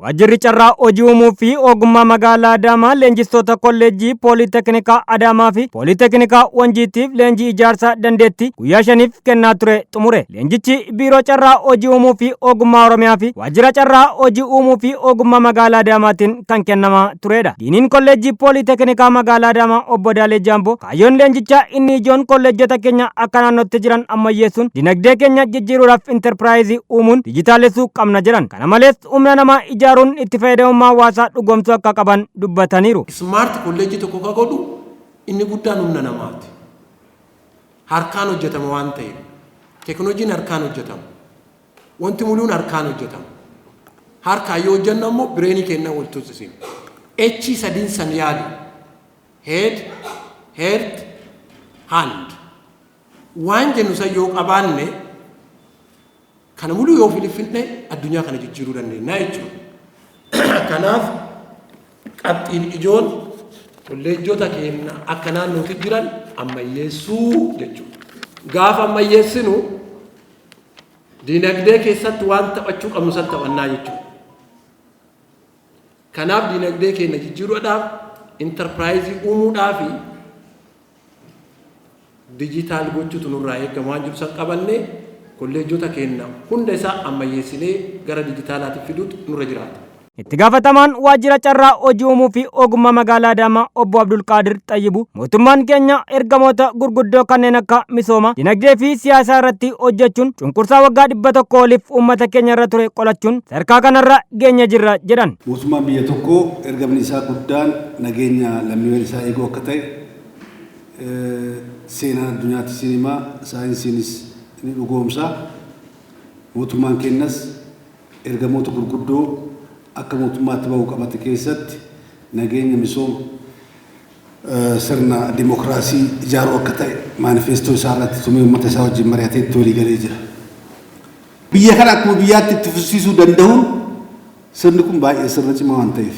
Waajjirri carraa hojii uumuu fi ogummaa magaalaa Adaamaa leenjistoota kolleejjii Pooliteknikaa Adaamaa fi Pooliteknikaa Wanjiitiif leenjii ijaarsa dandeettii guyyaa 5 kennaa ture xumure. Leenjichi biiroo carraa hojii uumuu fi ogummaa Oromiyaa fi waajjira carraa hojii uumuu fi ogummaa magaalaa Adaamaatiin kan kennamaa turedha. Diiniin kolleejjii Pooliteknikaa magaalaa Adaamaa obbo Daalee Jaamboo kaayyoon leenjichaa inni ijoon kolleejjota keenya akka naannootti jiran ammayyeessuun dinagdee keenya jijjiiruudhaaf intarpiraayizii uumuun dijitaalessuu qabna jedhan. Kana malees humna namaa ijaaruun itti fayyadamummaa hawaasaa dhugoomsuu akka qaban dubbataniiru. Smart kolleejjii tokko ka godhu inni guddaan humna namaati. Harkaan hojjetama waan ta'eef teknooloojiin harkaan hojjetama. Wanti muluun harkaan hojjetama. Harkaan yoo hojjennu ammoo bireenii kennaa wal tusisin. H sadiin san yaadu head, heart, hand. Waan jennu san yoo qabaanne kana muluu yoo filifinne addunyaa kana jijjiiruu dandeenya jechuudha. Kanaaf qabxiin ijoon kolleejjota keenya akka naannootti jiran ammayyeessuu jechuudha. Gaafa ammayyeessinu dinagdee keessatti waan taphachuu qabnu san taphannaa jechuudha. Kanaaf dinagdee keenya jijjiiruudhaaf intarpiraayizii uumuudhaaf dijitaal gochuutu nurraa eegamu waan jiru san qabannee kolleejjota keenya hunda isaa ammayyeessinee gara dijitaalaatti fiduutu nurra jiraata. Itti gaafatamaan waajjira carraa hojii uumuu fi ogummaa magaalaa Adaamaa obbo Abdul Qaadir Xayyibu mootummaan keenya ergamoota gurguddoo kanneen akka misooma, dinagdee fi siyaasaa irratti hojjechuun cunqursaa waggaa 100 oliif uummata keenya irra ture qolachuun sadarkaa kanarra geenye jirra jedhan. Mootummaan biyya tokkoo ergamni isaa guddaan nageenya lammiiwwan isaa eeguu akka ta'e seenaa addunyaatti sinimaa saayinsiinis ni dhugoomsa. Mootummaan keenyas ergamoota gurguddoo akka mootummaatti bahuu qabate keessatti nageenya misooma sirna dimokiraasii ijaaruu akka ta'e maanifeestoo isaa irratti tumee uummata isaa wajjin mari'atee itti walii galee jira. Biyya kana akkuma biyyaatti itti fufsiisuu danda'uun sirni kun baay'ee sirna cimaa waan ta'eef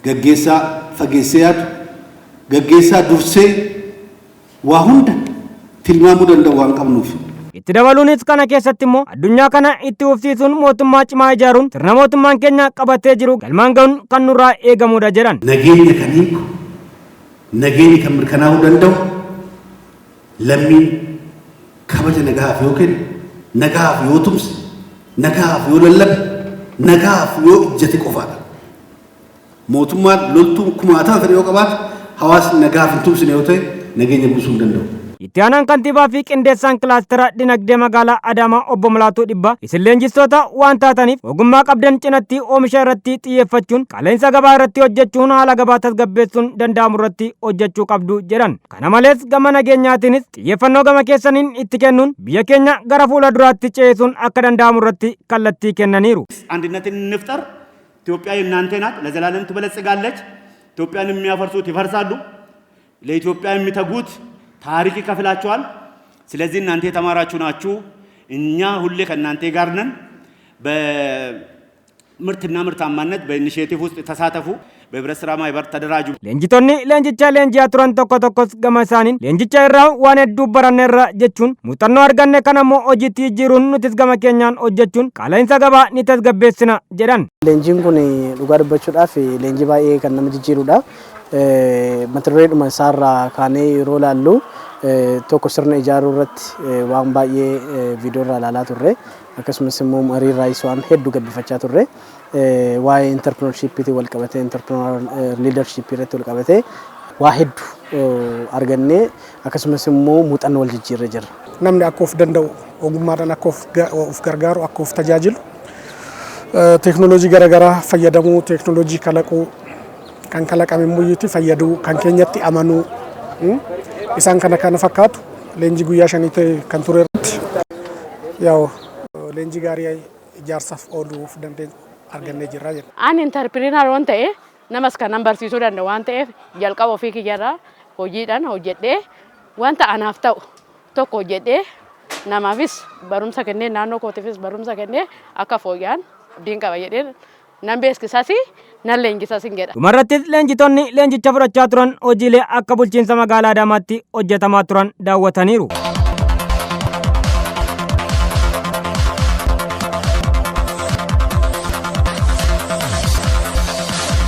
gaggeessaa fageessee yaadu gaggeessaa dursee waa hunda tilmaamuu danda'u waan qabnuuf. Itti dabaluunis kana keessatti immoo addunyaa kana itti fufsiisuun mootummaa cimaa ijaaruun sirna mootummaan keenya qabatee jiru galmaan ga'uun kan nurraa eegamudha jedhan. Nageenya kan hiiku, nageenyi kan mirkanaa'uu danda'u lammiin kabaja nagaaf yoo kennu, nagaaf yoo tumse, nagaaf yoo lallabe, nagaaf yoo ijjate qofaadha. Mootummaan loltuu kumaatama fedhe yoo qabaate hawaasni nagaaf hin tumsine yoo ta'e nageenya buusuu hin danda'u. Itti aanaan kantiibaa fi qindeessaan kilaastera dinagdee magaalaa Adaamaa obbo Mulaatuu Dhibbaa isin leenjistoota waan taataniif ogummaa qabdan cinatti oomisha irratti xiyyeeffachuun qaala'insa gabaa irratti hojjechuun haala gabaa tasgabbeessuun danda'amu irratti hojjechuu qabdu jedhan. Kana malees gama nageenyaatiinis xiyyeeffannoo gama keessaniin itti kennuun biyya keenya gara fuula duraatti ceesisuun akka danda'amu irratti kallattii kennaniiru. አንድነትን እንፍጠር። ኢትዮጵያ የእናንተ ናት፣ ለዘላለም ትበለጽጋለች። ኢትዮጵያን የሚያፈርሱት ይፈርሳሉ፣ ለኢትዮጵያ የሚተጉት ታሪክ ይከፍላችኋል። ስለዚህ እናንተ የተማራችሁ ናችሁ፣ እኛ ሁሌ ከእናንተ ጋር ነን። በምርትና ምርታማነት በኢኒሼቲቭ ውስጥ ተሳተፉ፣ በህብረት ስራ ማህበር ተደራጁ። ሌንጂቶኒ ሌንጂቻ ሌንጂያ ቱረን tokko tokkos gama isaaniin leenjicha irraa waan hedduu baranneerra jechuun muuxannoo arganne kanammoo hojiitti jijjiiruun nutis gama keenyaan hojjechuun qaala'insa gabaa ni tasgabbeessina jedhan. Leenjiin kun dhugaa dubbachuudhaaf leenjii baay'ee kan nama jijjiirudha. Mata dureedhuma isaarraa kaanee yeroo laallu tokko sirna ijaaruu irratti waan baay'ee viidiyoo irraa ilaalaa turre akkasumas immoo marii irraayis waan hedduu gabbifachaa turre waa'ee interpreneurshipii wal qabatee interpreneurial leadership irratti wal qabatee waa hedduu argannee akkasumas immoo muuxannoo wal jijjiirree jirra. Namni akka of danda'u ogummaadhaan akka of gargaaru akka of tajaajilu teeknooloojii garaagaraa fayyadamuu teeknooloojii kalaquu kan kalaqame muyyuutti fayyaduu kan keenyatti amanuu isaan kana fakkaatu leenjii guyyaa 5 ta'e kan ture irratti yaa'u leenjii gaarii ijaarsaaf ooluuf dandeenya argannee jirra jedha. Ani interpreneer waan ta'e namas kan barsiisuu danda'u waan ta'eef jalqaba ofii kiyyarraa hojiidhaan hojjedhee wanta anaaf ta'u tokko hojjedhee namaafis barumsa kennee naannoo kootiifis barumsa kennee akka fooyyaan abdiin qaba jedhee nan beeksisas nan leenjisas hin jedha. Dhumarrattis leenjitoonni leenjicha fudhachaa turan hojiilee akka bulchiinsa magaalaa Adaamaatti hojjetamaa turan daawwataniiru.